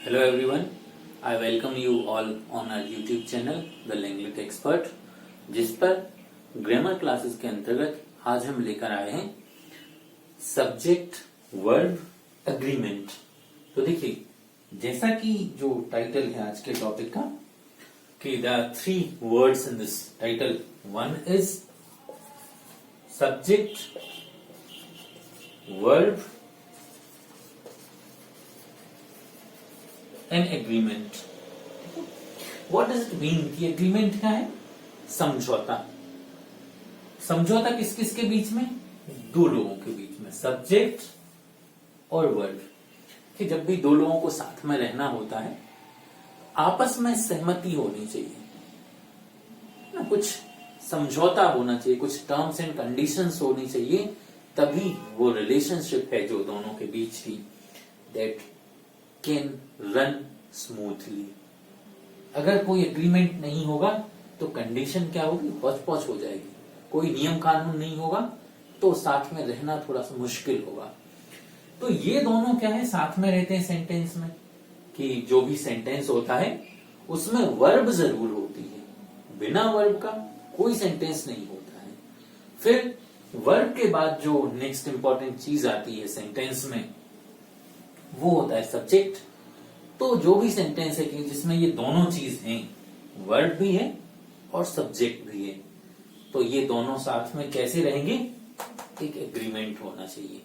Hello everyone, I welcome you all on our YouTube channel The Language Expert, जिस पर grammar classes के अंतर्गत आज हम लेकर आए हैं सब्जेक्ट वर्ब एग्रीमेंट। तो देखिए, जैसा कि जो टाइटल है आज के टॉपिक का कि there are three words in this title. One is subject, verb an agreement. What does it mean कि एग्रीमेंट क्या है? समझौता। समझौता किस किस के बीच में? दो लोगों के बीच में, सब्जेक्ट और वर्ब। कि जब भी दो लोगों को साथ में रहना होता है, आपस में सहमति होनी चाहिए ना, कुछ समझौता होना चाहिए, कुछ टर्म्स एंड कंडीशंस होनी चाहिए, तभी वो रिलेशनशिप है जो दोनों के बीच की दैट कैन रन स्मूथली। अगर कोई एग्रीमेंट नहीं होगा तो कंडीशन क्या होगी? पौच हो जाएगी। कोई नियम कानून नहीं होगा तो साथ में रहना थोड़ा सा मुश्किल होगा। तो ये दोनों क्या है, साथ में रहते हैं सेंटेंस में, कि जो भी सेंटेंस होता है उसमें वर्ब जरूर होती है, बिना वर्ब का कोई सेंटेंस नहीं होता है। फिर वर्ब के बाद जो नेक्स्ट इंपॉर्टेंट चीज आती है सेंटेंस में, वो होता है सब्जेक्ट। तो जो भी सेंटेंस है कि जिसमें ये दोनों चीज हैं, वर्ब भी है और सब्जेक्ट भी है, तो ये दोनों साथ में कैसे रहेंगे? एक एग्रीमेंट होना चाहिए।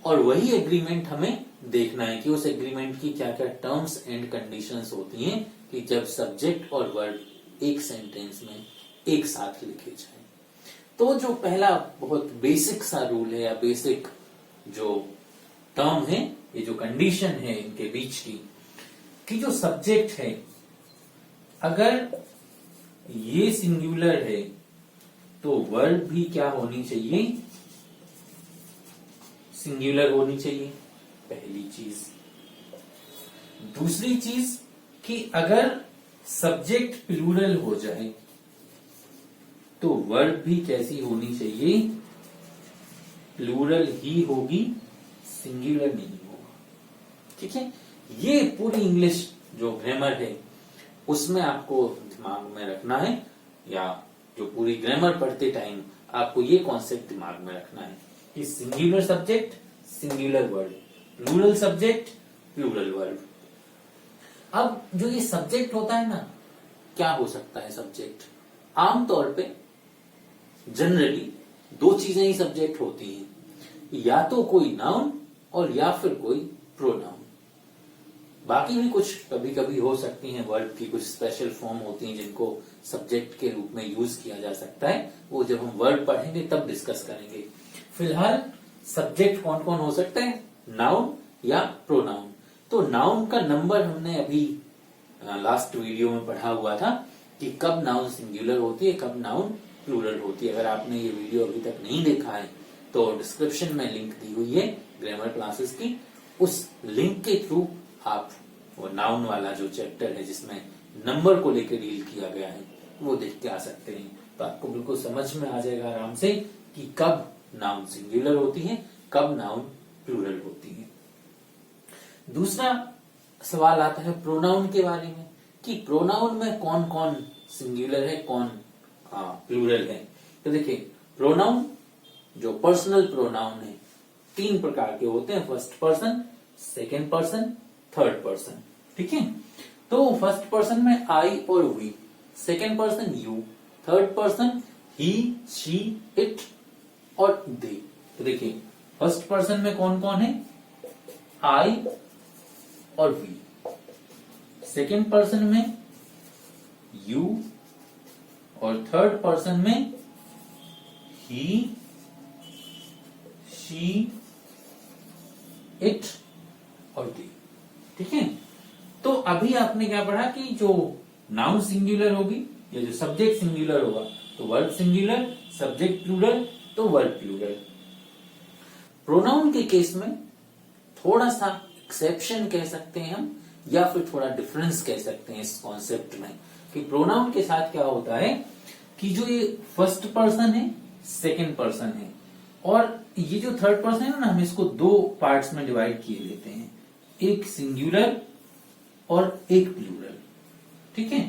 और वही एग्रीमेंट हमें देखना है कि उस एग्रीमेंट की क्या क्या टर्म्स एंड कंडीशंस होती हैं कि जब सब्जेक्ट और वर्ब एक सेंटेंस में एक साथ लिखे जाए। तो जो पहला बहुत बेसिक सा रूल है या बेसिक जो टर्म है, ये जो कंडीशन है इनके बीच की, कि जो सब्जेक्ट है अगर ये सिंगुलर है तो वर्ब भी क्या होनी चाहिए? सिंगुलर होनी चाहिए, पहली चीज। दूसरी चीज कि अगर सब्जेक्ट प्लूरल हो जाए तो वर्ब भी कैसी होनी चाहिए? प्लूरल ही होगी, सिंगुलर नहीं होगा। ठीक है, ये पूरी इंग्लिश जो ग्रामर है उसमें आपको दिमाग में रखना है, या जो पूरी ग्रामर पढ़ते टाइम आपको ये कॉन्सेप्ट दिमाग में रखना है कि singular subject singular verb, plural subject plural verb. अब जो ये सब्जेक्ट होता है ना, क्या हो सकता है सब्जेक्ट? आमतौर पे जनरली दो चीजें ही सब्जेक्ट होती हैं, या तो कोई नाउन और या फिर कोई प्रोनाउन। बाकी भी कुछ कभी कभी हो सकती हैं, वर्ब की कुछ स्पेशल फॉर्म होती हैं जिनको सब्जेक्ट के रूप में यूज किया जा सकता है, वो जब हम वर्ब पढ़ेंगे तब डिस्कस करेंगे। फिलहाल सब्जेक्ट कौन कौन हो सकता है? नाउन या प्रोनाउन। तो नाउन का नंबर हमने अभी लास्ट वीडियो में पढ़ा हुआ था कि कब नाउन सिंगुलर होती है, कब नाउन प्लूरल होती है। अगर आपने ये वीडियो अभी तक नहीं देखा है तो डिस्क्रिप्शन में लिंक दी हुई है ग्रामर क्लासेस की, उस लिंक के थ्रू आप वो नाउन वाला जो चैप्टर है जिसमें नंबर को लेकर डील किया गया है वो देख के आ सकते हैं। तो आपको बिल्कुल समझ में आ जाएगा आराम से कि कब नाउन सिंगुलर होती है, कब नाउन प्लूरल होती है। दूसरा सवाल आता है प्रोनाउन के बारे में, कि प्रोनाउन में कौन कौन सिंगुलर है, कौन प्लूरल है। तो देखिए, प्रोनाउन जो पर्सनल प्रोनाउन है तीन प्रकार के होते हैं, first person, second person, third person. ठीक है, तो फर्स्ट पर्सन में आई और we, second person you, third person he, she, it और दे। तो देखिए, फर्स्ट पर्सन में कौन कौन है? आई और वी। सेकेंड पर्सन में यू और थर्ड पर्सन में ही, शी, इट और दे। ठीक है, तो अभी आपने क्या पढ़ा कि जो नाउन सिंगुलर होगी या जो सब्जेक्ट सिंगुलर होगा तो वर्ब सिंगुलर, सब्जेक्ट प्लूरल तो वर्ब प्लूरल। प्रोनाउन के केस में थोड़ा सा एक्सेप्शन कह सकते हैं हम, या फिर थोड़ा डिफरेंस कह सकते हैं इस कॉन्सेप्ट में, कि प्रोनाउन के साथ क्या होता है कि जो ये फर्स्ट पर्सन है, सेकेंड पर्सन है, और ये जो थर्ड पर्सन है ना, हम इसको दो पार्ट्स में डिवाइड किए लेते हैं। एक सिंगुलर और एक प्लूरल। ठीक है,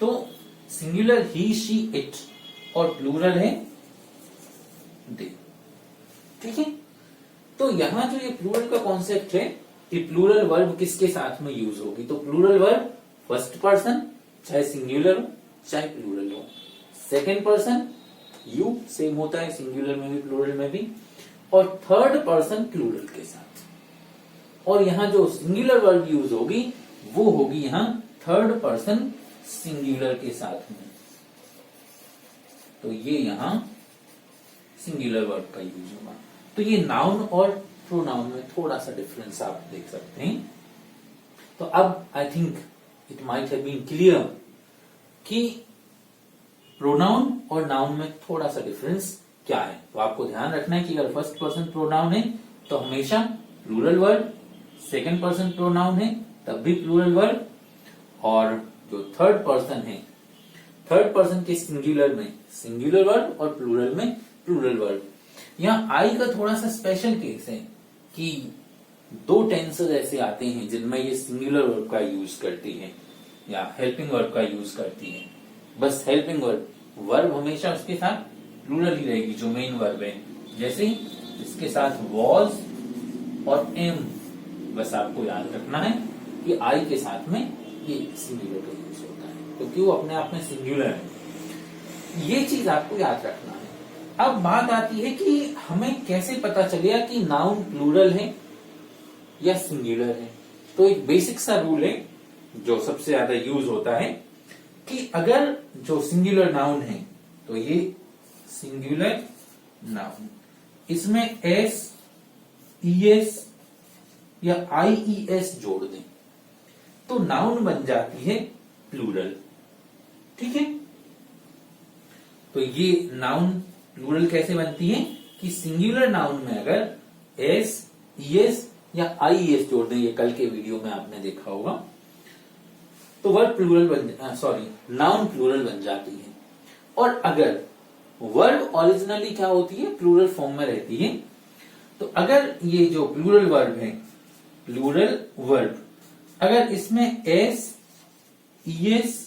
तो सिंगुलर ही, शी, इट और प्लूरल है दे। ठीक है, तो यहां जो ये प्लूरल का कॉन्सेप्ट है कि प्लूरल वर्ब किसके साथ में यूज होगी, तो प्लूरल वर्ब फर्स्ट पर्सन, चाहे सिंगुलर हो चाहे प्लूरल हो। सेकेंड पर्सन यू, सेम होता है सिंगुलर में भी प्लूरल में भी। और थर्ड पर्सन प्लूरल के साथ। और यहां जो सिंगुलर वर्ब यूज होगी वो होगी यहां थर्ड पर्सन सिंगुलर के साथ में। तो ये यहां सिंगुलर वर्ब का यूज होगा। तो ये नाउन और प्रोनाउन में थोड़ा सा डिफरेंस आप देख सकते हैं। तो अब I think it might have been clear कि प्रोनाउन और नाउन में थोड़ा सा डिफरेंस क्या है। तो आपको ध्यान रखना है कि अगर फर्स्ट पर्सन प्रोनाउन है तो हमेशा plural verb, second person pronoun है तब भी प्लूरल वर्ब, और जो थर्ड पर्सन है, थर्ड पर्सन के सिंगुलर में सिंगुलर वर्ब और प्लूरल में प्लूरल वर्ब। यहाँ आई का थोड़ा सा स्पेशल केस है कि दो टेंसेस ऐसे आते हैं जिनमें ये सिंगुलर वर्ब का यूज करती है या हेल्पिंग वर्ब का यूज करती है। बस हेल्पिंग वर्ब, वर्ब हमेशा उसके साथ प्लूरल ही रहेगी जो मेन वर्ब है। जैसे इसके साथ वॉज और एम, बस आपको याद रखना है कि आई के साथ में ये सिंगुलर का यूज होता है, क्योंकि वो अपने आप में सिंगुलर है। ये चीज आपको याद रखना है। अब बात आती है कि हमें कैसे पता चलेगा कि नाउन प्लूरल है या सिंगुलर है। तो एक बेसिक सा रूल है जो सबसे ज्यादा यूज होता है कि अगर जो सिंगुलर नाउन है तो ये सिंगुलर नाउन, इसमें एस, ईएस या आईईएस जोड़ दें तो नाउन बन जाती है प्लूरल। ठीक है, तो ये नाउन प्लूरल कैसे बनती है कि सिंगुलर नाउन में अगर एस, ईएस या आईईएस जोड़ दें, ये कल के वीडियो में आपने देखा होगा, तो वर्ब प्लूरल नाउन प्लूरल बन जाती है। और अगर वर्ब ओरिजिनली क्या होती है, प्लूरल फॉर्म में रहती है, तो अगर ये जो प्लूरल वर्ब है, प्लूरल वर्ब, अगर इसमें एस, ईएस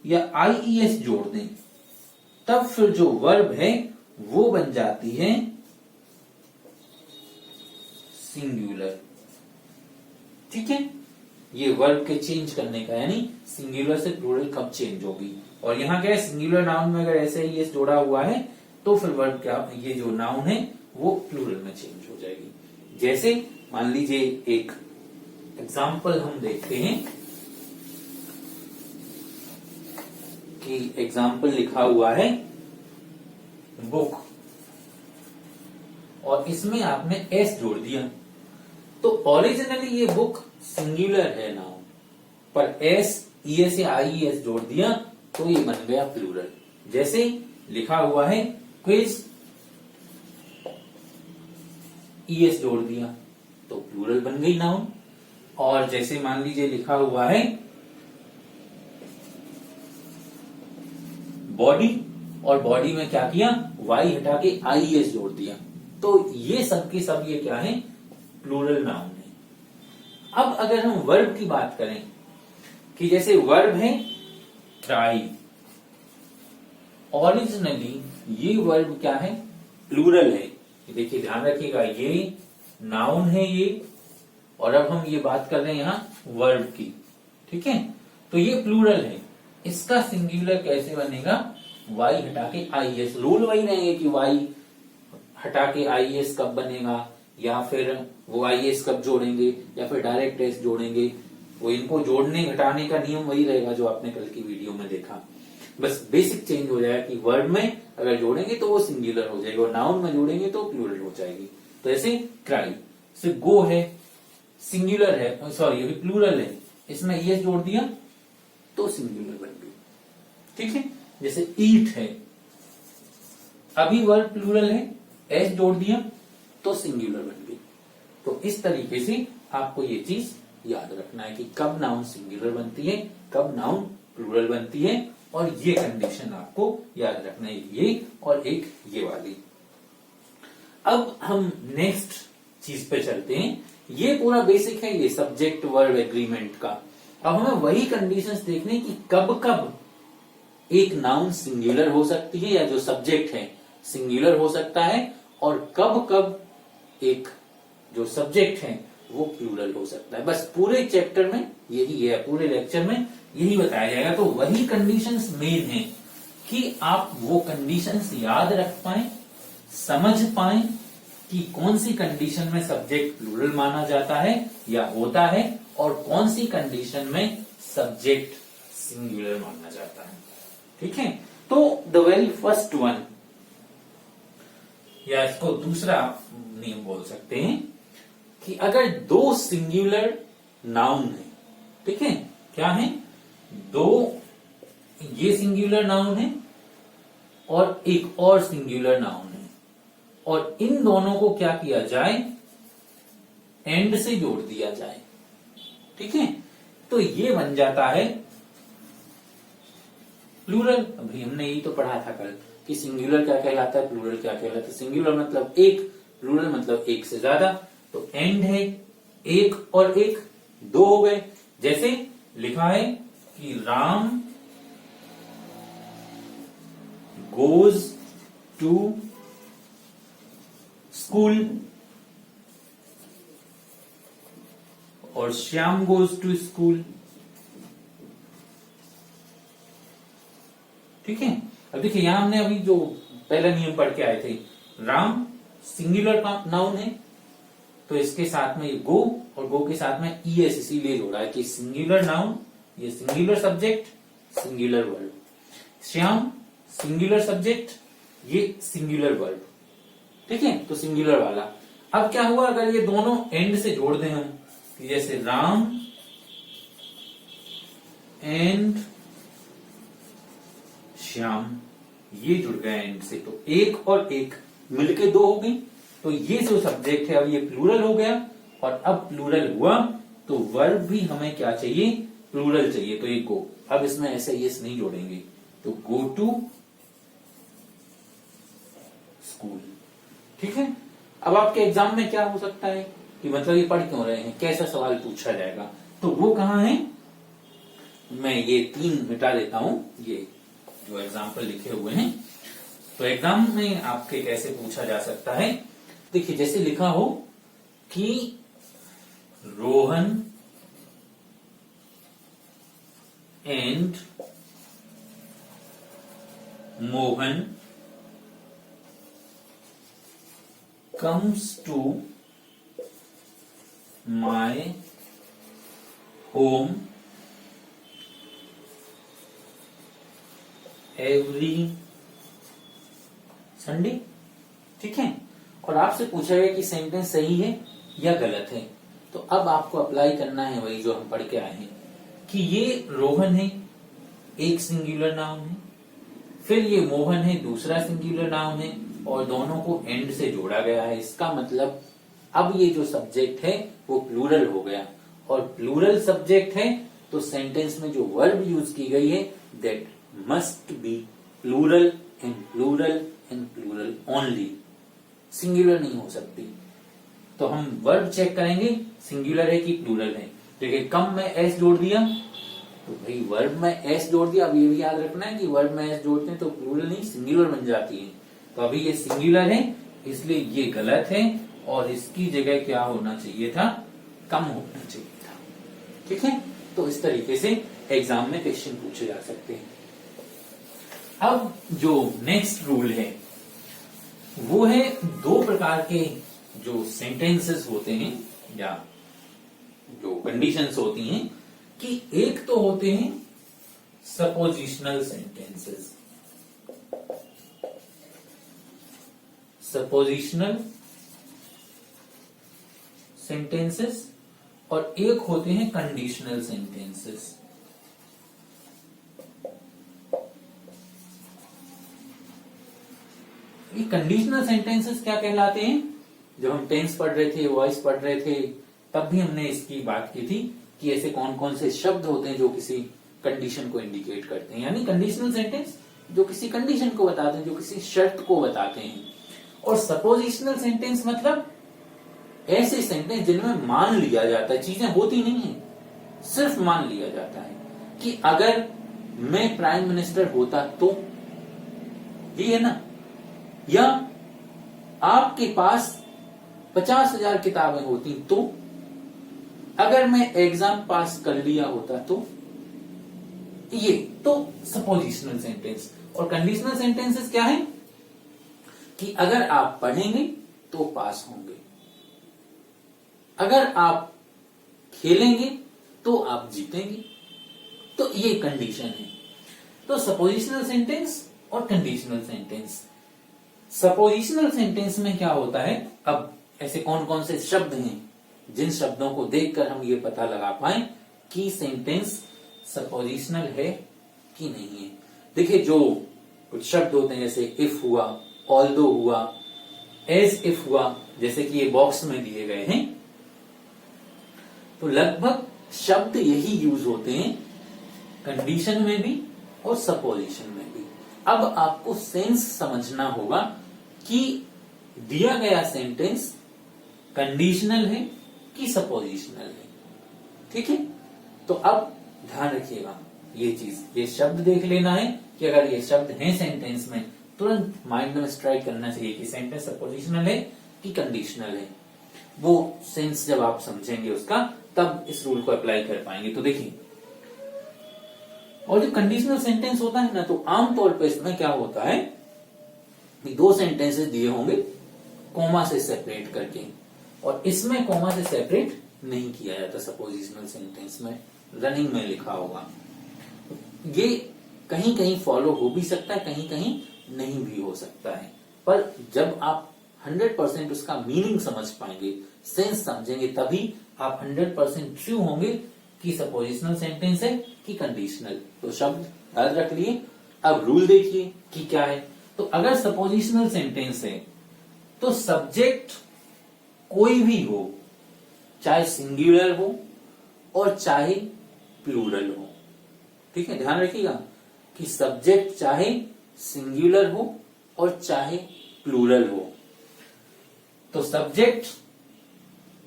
या आईईएस जोड़ दें तब फिर जो वर्ब है वो बन जाती है सिंगुलर। ठीक है, ये वर्ब के चेंज करने का, यानी सिंगुलर से प्लूरल कब चेंज होगी। और यहाँ क्या है, सिंगुलर नाउन में अगर ऐसे ही एस जोड़ा हुआ है तो फिर वर्ब क्या, ये जो नाउन है वो प्लूरल में चेंज हो जाएगी। जैसे मान लीजिए एक एग्जाम्पल हम देखते हैं कि एग्जाम्पल लिखा हुआ है बुक और इसमें आपने एस जोड़ दिया, तो ओरिजिनली ये बुक सिंगुलर है नाउन, पर एस, ईएस या आईईएस जोड़ दिया तो ये बन गया प्लूरल। जैसे लिखा हुआ है क्विज, ईएस जोड़ दिया तो प्लूरल बन गई नाउन। और जैसे मान लीजिए लिखा हुआ है बॉडी, और बॉडी में क्या किया, वाई हटा के आईएस जोड़ दिया, तो ये सब के सब ये क्या है, प्लूरल नाउन है। अब अगर हम वर्ब की बात करें कि जैसे वर्ब है ट्राई, ओरिजिनली ये वर्ब क्या है, प्लूरल है। देखिए ध्यान रखिएगा, ये नाउन है ये, और अब हम ये बात कर रहे हैं यहां वर्ब की। ठीक है, तो ये प्लूरल है, इसका सिंगुलर कैसे बनेगा, वाई हटा के आईएस। रूल वही रहेंगे कि वाई हटा के आईएस कब बनेगा, या फिर वो आईएस कब जोड़ेंगे, या फिर डायरेक्ट एस जोड़ेंगे। वो इनको जोड़ने घटाने का नियम वही रहेगा जो आपने कल की वीडियो में देखा। बस बेसिक चेंज हो जाएगा कि वर्ब में अगर जोड़ेंगे तो वो सिंगुलर हो जाएगा, और नाउन में जोड़ेंगे तो प्लूरल हो जाएगी। तो ऐसे क्राई से गो है, सिंगुलर है, सॉरी ये प्लूरल है, इसमें ये जोड़ दिया तो सिंगुलर बन गई। ठीक है, जैसे ईट है, अभी वर्ब प्लूरल है, एस जोड़ दिया तो सिंगुलर बन गई। तो इस तरीके से आपको ये चीज याद रखना है कि कब नाउन सिंगुलर बनती है, कब नाउन प्लूरल बनती है, और ये कंडीशन आपको याद रखना है, ये और एक ये वाली। अब हम नेक्स्ट चीज पे चलते हैं। ये पूरा बेसिक है ये सब्जेक्ट वर्ब एग्रीमेंट का। अब हमें वही कंडीशंस देखने की कब कब एक नाउन सिंगुलर हो सकती है या जो सब्जेक्ट है सिंगुलर हो सकता है, और कब कब एक जो सब्जेक्ट है वो प्लूरल हो सकता है। बस पूरे चैप्टर में यही है, पूरे लेक्चर में यही बताया जाएगा। तो वही कंडीशंस मेन है कि आप वो कंडीशंस याद रख पाए, समझ पाए कि कौन सी कंडीशन में सब्जेक्ट प्लूरल माना जाता है या होता है, और कौन सी कंडीशन में सब्जेक्ट सिंगुलर माना जाता है। ठीक है, तो द वेरी फर्स्ट वन, या इसको दूसरा नियम बोल सकते हैं कि अगर दो सिंगुलर नाउन है, ठीक है, क्या है, दो ये सिंगुलर नाउन है और एक और सिंगुलर नाउन है, और इन दोनों को क्या किया जाए, एंड से जोड़ दिया जाए। ठीक है, तो ये बन जाता है प्लूरल। अभी हमने यही तो पढ़ा था कल कि सिंगुलर क्या कहलाता है, प्लूरल क्या कहलाता है। सिंगुलर मतलब एक, प्लूरल मतलब एक से ज्यादा। तो एंड है एक और एक, दो हो गए। जैसे लिखा है कि राम गोज टू स्कूल और श्याम गोज टू स्कूल। ठीक है, अब देखिए यहां हमने अभी जो पहला नियम पढ़ के आए थे, राम सिंगुलर नाउन है तो इसके साथ में ये गो, और गो के साथ में ईएस इसीलिए जोड़ा है कि सिंगुलर नाउन, ये singular subject, singular verb. Shyam singular subject, ये सिंगुलर वर्ब। ठीक है, तो सिंगुलर वाला। अब क्या हुआ अगर ये दोनों एंड से जोड़ दें हम, जैसे राम एंड श्याम, ये जुड़ गए एंड से, तो एक और एक मिलके दो हो गई। तो ये जो सब्जेक्ट है अब ये प्लूरल हो गया, और अब प्लूरल हुआ तो वर्ब भी हमें क्या चाहिए, प्लूरल चाहिए। तो ये गो, अब इसमें ऐसे यस नहीं जोड़ेंगे, तो गो टू स्कूल। ठीक है, अब आपके एग्जाम में क्या हो सकता है कि मतलब ये पढ़ क्यों रहे हैं, कैसा सवाल पूछा जाएगा, तो वो कहां है, मैं ये 3 मिटा देता हूं, ये जो एग्जाम्पल लिखे हुए हैं। तो एग्जाम में आपके कैसे पूछा जा सकता है, देखिए जैसे लिखा हो कि Rohan and Mohan comes to my home every Sunday। ठीक है, और आपसे पूछा गया कि सेंटेंस सही है या गलत है। तो अब आपको अप्लाई करना है वही जो हम पढ़ के आए हैं कि ये रोहन है, एक सिंगुलर नाउन है, फिर ये मोहन है, दूसरा सिंगुलर नाउन है, और दोनों को एंड से जोड़ा गया है। इसका मतलब अब ये जो सब्जेक्ट है वो प्लूरल हो गया, और प्लूरल सब्जेक्ट है तो सेंटेंस में जो वर्ब यूज की गई है that must be plural and plural and plural only, singular नहीं हो सकती। तो हम वर्ब चेक करेंगे सिंगुलर है कि प्लूरल है। देखिए कम में एस जोड़ दिया तो भाई वर्ब में एस जोड़ दिया। अब ये भी याद रखना है कि वर्ब में एस जोड़ते हैं तो प्लूरल नहीं सिंगुलर बन जाती है। तो अभी ये सिंगुलर है इसलिए ये गलत है, और इसकी जगह क्या होना चाहिए था, कम होना चाहिए था। ठीक है, तो इस तरीके से एग्जाम में क्वेश्चन पूछे जा सकते हैं। अब जो नेक्स्ट रूल है वो है 2 प्रकार के जो सेंटेंसेस होते हैं या जो कंडीशंस होती हैं, कि एक तो होते हैं सपोजिशनल सेंटेंसेस, सपोजिशनल सेंटेंसेस, और एक होते हैं कंडीशनल सेंटेंसेस। ये कंडीशनल सेंटेंसेस क्या कहलाते हैं, जब हम टेंस पढ़ रहे थे, वॉइस पढ़ रहे थे, तब भी हमने इसकी बात की थी कि ऐसे कौन कौन से शब्द होते हैं जो किसी कंडीशन को इंडिकेट करते हैं। यानी कंडीशनल सेंटेंस जो किसी कंडीशन को बताते हैं, जो किसी शर्त को बताते हैं। और सपोजिशनल सेंटेंस मतलब ऐसे सेंटेंस जिनमें मान लिया जाता है, चीजें होती नहीं है, सिर्फ मान लिया जाता है कि अगर मैं प्राइम मिनिस्टर होता तो, ये है ना। या आपके पास 50,000 किताबें होती तो, अगर मैं एग्जाम पास कर लिया होता तो, ये तो सपोजिशनल सेंटेंस। और कंडीशनल सेंटेंसेस क्या है कि अगर आप पढ़ेंगे तो पास होंगे, अगर आप खेलेंगे तो आप जीतेंगे, तो ये कंडीशन है। तो सपोजिशनल सेंटेंस और कंडीशनल सेंटेंस। सपोजिशनल सेंटेंस में क्या होता है, अब ऐसे कौन कौन से शब्द हैं जिन शब्दों को देखकर हम ये पता लगा पाए कि सेंटेंस सपोजिशनल है कि नहीं है। देखिए, जो कुछ शब्द होते हैं जैसे इफ हुआ, ऑल्दो हुआ, एज इफ हुआ, जैसे कि ये बॉक्स में दिए गए हैं, तो लगभग शब्द यही यूज होते हैं कंडीशन में भी और सपोजिशन में भी। अब आपको सेंस समझना होगा कि दिया गया सेंटेंस कंडीशनल है कि सपोजिशनल है। ठीक है, तो अब ध्यान रखिएगा ये चीज, ये शब्द देख लेना है कि अगर ये शब्द हैं सेंटेंस में, तुरंत माइंड में स्ट्राइक करना चाहिए कि सेंटेंस सपोजिशनल है कि कंडीशनल है। वो सेंस जब आप समझेंगे उसका, तब इस रूल को अप्लाई कर पाएंगे। तो देखिए, और जो कंडीशनल सेंटेंस होता है ना, तो आमतौर पर इसमें क्या होता है कि दो सेंटेंसेस दिए होंगे कोमा से सेपरेट करके, और इसमें कोमा से सेपरेट नहीं किया जाता सपोजिशनल सेंटेंस में, रनिंग में लिखा होगा। ये कहीं कहीं फॉलो हो भी सकता है, कहीं कहीं नहीं भी हो सकता है, पर जब आप 100% उसका मीनिंग समझ पाएंगे, सेंस समझेंगे, तभी आप 100% श्योर होंगे कि सपोजिशनल सेंटेंस है कि कंडीशनल। तो शब्द याद रख लिए। अब रूल देखिए कि क्या है। तो अगर सपोजिशनल सेंटेंस है तो सब्जेक्ट कोई भी हो, चाहे सिंगुलर हो और चाहे प्लूरल हो। ठीक है, ध्यान रखिएगा कि सब्जेक्ट चाहे सिंगुलर हो और चाहे प्लूरल हो। तो सब्जेक्ट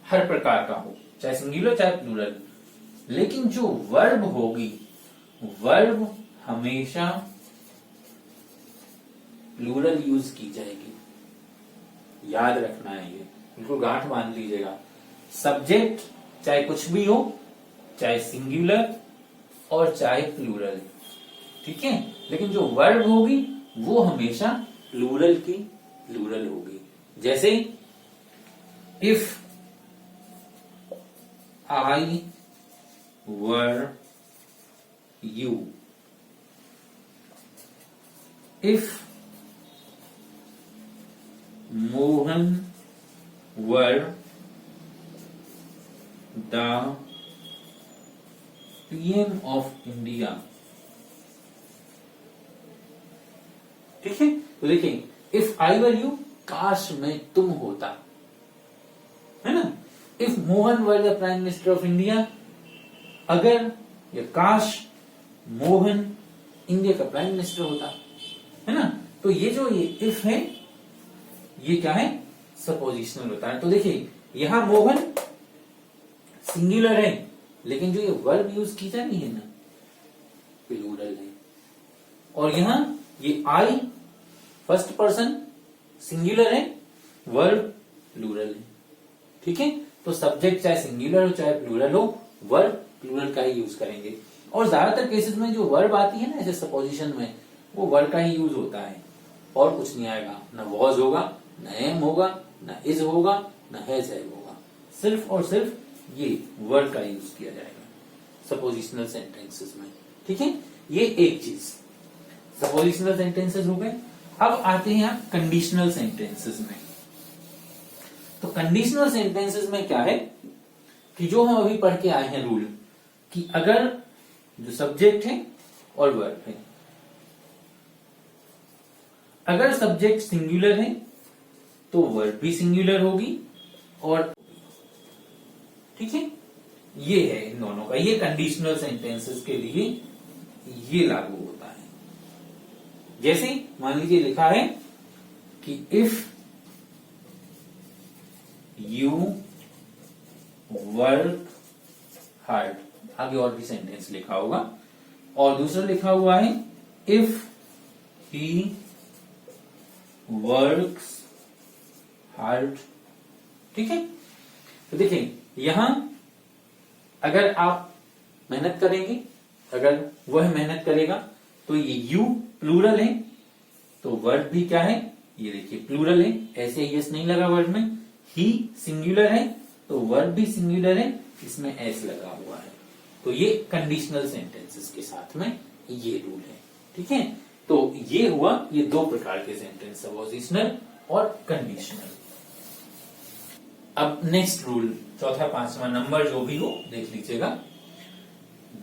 हर प्रकार का हो, चाहे सिंगुलर चाहे प्लूरल, लेकिन जो वर्ब होगी, वर्ब हमेशा प्लूरल यूज की जाएगी। याद रखना है, ये बिल्कुल गांठ बांध लीजिएगा। सब्जेक्ट चाहे कुछ भी हो, चाहे सिंगुलर और चाहे प्लूरल, ठीक है, लेकिन जो वर्ब होगी वो हमेशा प्लूरल की प्लूरल होगी। जैसे if I were you, if Mohan were the PM of India. ठीक है, तो देखिए, इफ आई वर यू, काश में तुम होता, है ना। If Mohan were the prime minister of India, अगर या काश मोहन इंडिया का प्राइम मिनिस्टर होता, है ना। तो ये जो ये इफ है, ये क्या है, सपोजिशनल होता है। तो देखिए, यहां मोहन सिंगुलर है, लेकिन जो ये वर्ब यूज की जा रही है ना, प्लूरल है। और यहां ये आई फर्स्ट पर्सन सिंगुलर है, वर्ब प्लूरल है। ठीक है, तो सब्जेक्ट चाहे सिंगुलर हो चाहे प्लूरल हो, वर्ब प्लूरल का ही यूज करेंगे। और ज्यादातर केसेस में जो वर्ब आती है ना ऐसे सपोजिशन में, वो वर्ब का ही यूज होता है, और कुछ नहीं आएगा। ना वॉज होगा, ना एम होगा, ना इज होगा, ना हैज होगा, सिर्फ और सिर्फ ये वर्ब का यूज किया जाएगा सपोजिशनल सेंटेंसेस में। ठीक है, ये एक चीज सपोजिशनल सेंटेंसेस हो गए। अब आते हैं यहां कंडीशनल सेंटेंसेस में। तो कंडीशनल सेंटेंसेस में क्या है कि जो हम अभी पढ़ के आए हैं रूल, कि अगर जो सब्जेक्ट है और वर्ब है, अगर सब्जेक्ट सिंगुलर है तो वर्ब भी सिंगुलर होगी, और ठीक है, ये है इन दोनों का, ये कंडीशनल सेंटेंसेस के लिए ये लागू होता है। जैसे मान लीजिए लिखा है कि इफ यू वर्क हार्ड, आगे और भी सेंटेंस लिखा होगा। और दूसरा लिखा हुआ है इफ ही वर्क्स हार्ड। ठीक है, तो देखिए यहां अगर आप मेहनत करेंगे, अगर वह मेहनत करेगा, तो ये यू प्लूरल है, तो वर्ब भी क्या है, ये देखिए प्लूरल है, ऐसे यस नहीं लगा वर्ड में। ही सिंगुलर है तो वर्ब भी सिंगुलर है, इसमें एस लगा हुआ है। तो ये कंडीशनल सेंटेंसेस के साथ में ये रूल है। ठीक है, तो ये हुआ ये दो प्रकार के सेंटेंस, सपोजिशनल और कंडीशनल। अब नेक्स्ट रूल, चौथा पांचवा नंबर जो भी हो देख लीजिएगा।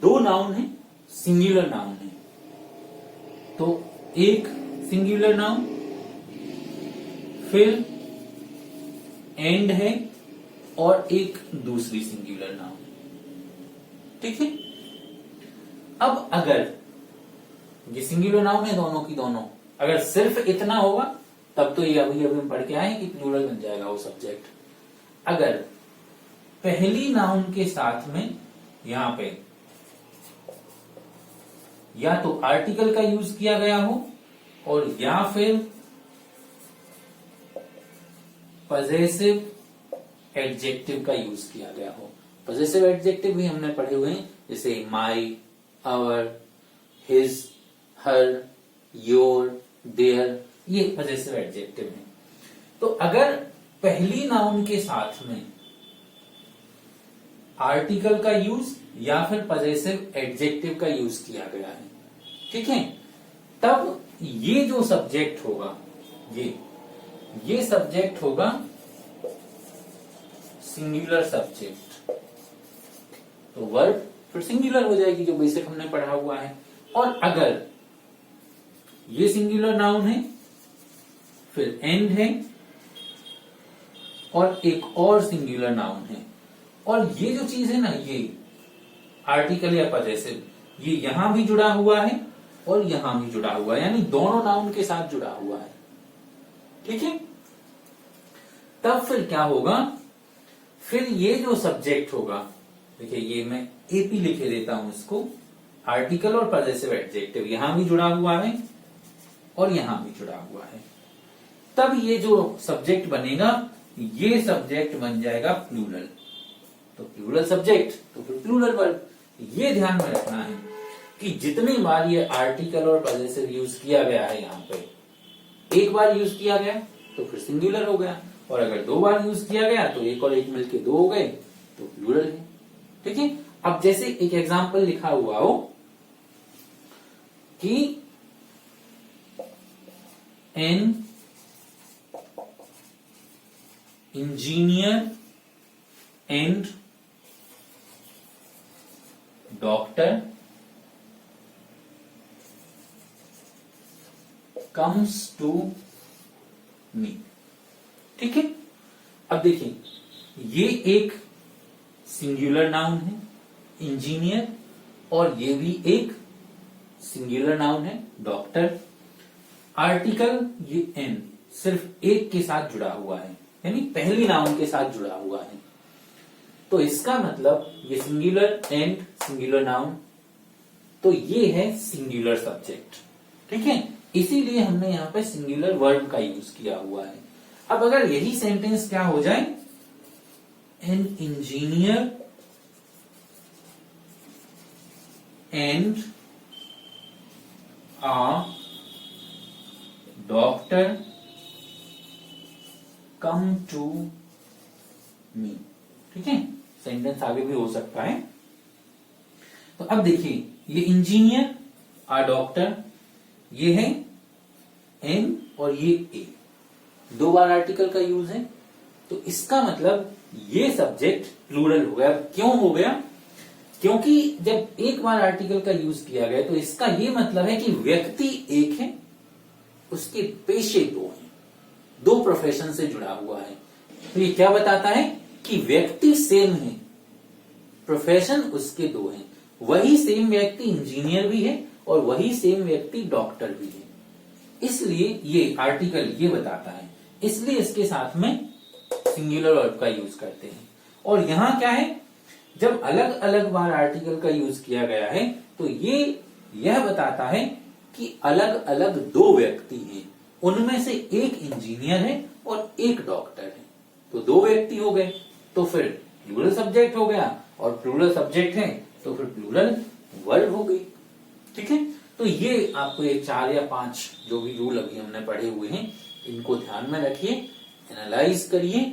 दो नाउन है, सिंगुलर नाउन है, तो एक सिंगुलर नाउन, फिर एंड है और एक दूसरी सिंगुलर नाउन। ठीक है, अब अगर ये सिंगुलर नाउन है दोनों की दोनों, अगर सिर्फ इतना होगा तब तो ये अभी अभी हम पढ़ के आए कि प्लूरल बन जाएगा वो सब्जेक्ट। अगर पहली नाउन के साथ में यहां पे या तो आर्टिकल का यूज किया गया हो और या फिर पजेसिव एडजेक्टिव का यूज किया गया हो। पजेसिव एडजेक्टिव भी हमने पढ़े हुए हैं, जैसे my, our, his, her, your, their, ये पजेसिव एडजेक्टिव है। तो अगर पहली नाउन के साथ में आर्टिकल का यूज या फिर पजेसिव एडजेक्टिव का यूज किया गया है, ठीक है, तब ये जो सब्जेक्ट होगा, ये सब्जेक्ट होगा सिंगुलर सब्जेक्ट। तो वर्ब फिर सिंगुलर हो जाएगी, जो बेसिक हमने पढ़ा हुआ है। और अगर ये सिंगुलर नाउन है, फिर एंड है और एक और सिंगुलर नाउन है, और ये जो चीज है ना, ये आर्टिकल या पजेसिव, ये यहां भी जुड़ा हुआ है और यहां भी जुड़ा हुआ है, यानी दोनों नाउन के साथ जुड़ा हुआ है। ठीक है, तब फिर क्या होगा, फिर ये जो सब्जेक्ट होगा, देखिए ये मैं एपी लिखे देता हूं इसको, आर्टिकल और पजेसिव एडजेक्टिव यहां भी जुड़ा हुआ है और यहां भी जुड़ा हुआ है। तब ये जो सब्जेक्ट बनेगा, ये सब्जेक्ट बन जाएगा प्लूरल। तो प्लूरल सब्जेक्ट तो फिर प्लूरल वर्ब। ये ध्यान में रखना है कि जितनी बार ये आर्टिकल और पजेसिव यूज किया गया है, यहां पे एक बार यूज किया गया तो फिर सिंगुलर हो गया, और अगर दो बार यूज किया गया तो एक और एक मिलके दो हो गए तो प्लूरल है। ठीक है, अब जैसे एक एग्जांपल लिखा हुआ हो कि N engineer and doctor comes to me। ठीक है, अब देखिए ये एक सिंगुलर नाउन है इंजीनियर, और ये भी एक सिंगुलर नाउन है डॉक्टर। आर्टिकल ये एन सिर्फ एक के साथ जुड़ा हुआ है, यानी पहली नाउन के साथ जुड़ा हुआ है। तो इसका मतलब ये सिंगुलर एंड सिंगुलर नाउन, तो ये है सिंगुलर सब्जेक्ट। ठीक है, इसीलिए हमने यहां पे सिंगुलर वर्ब का यूज किया हुआ है। अब अगर यही सेंटेंस क्या हो जाए, an engineer and a doctor come to me. ठीक है, सेंटेंस आगे भी हो सकता है। तो अब देखिए ये इंजीनियर, आ डॉक्टर, ये है एन और ये ए, दो बार आर्टिकल का यूज है, तो इसका मतलब ये सब्जेक्ट प्लूरल हो गया। क्यों हो गया, क्योंकि जब एक बार आर्टिकल का यूज किया गया तो इसका ये मतलब है कि व्यक्ति एक है, उसके पेशे दो हैं, दो प्रोफेशन से जुड़ा हुआ है। तो ये क्या बताता है कि व्यक्ति सेम है, प्रोफेशन उसके दो हैं। वही सेम व्यक्ति इंजीनियर भी है और वही सेम व्यक्ति डॉक्टर भी है। इसलिए ये आर्टिकल ये बताता है, इसलिए इसके साथ में सिंगुलर वर्ब का यूज करते हैं। और यहाँ क्या है, जब अलग अलग बार आर्टिकल का यूज किया गया है तो ये यह बताता है कि अलग अलग दो व्यक्ति हैं, उनमें से एक इंजीनियर है और एक डॉक्टर है। तो दो व्यक्ति हो गए तो फिर प्लूरल सब्जेक्ट हो गया, और प्लूरल सब्जेक्ट है तो फिर प्लूरल वर्ब हो गई। ठीक है, तो ये आपको ये 4 या 5 जो भी रूल अभी हमने पढ़े हुए हैं इनको ध्यान में रखिए, एनालाइज करिए,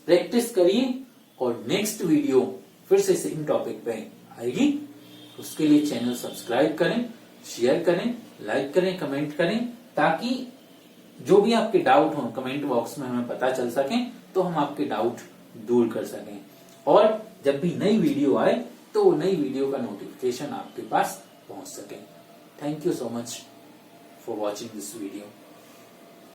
प्रैक्टिस करिए, और नेक्स्ट वीडियो फिर से सेम टॉपिक पे आएगी। उसके लिए चैनल सब्सक्राइब करें, शेयर करें, लाइक करें, कमेंट करें, ताकि जो भी आपके डाउट हो कमेंट बॉक्स में हमें पता चल सके, तो हम आपके डाउट दूर कर सकें। और जब भी नई वीडियो आए तो वो नई वीडियो का नोटिफिकेशन आपके पास पहुंच सके। Thank you so much for watching this video.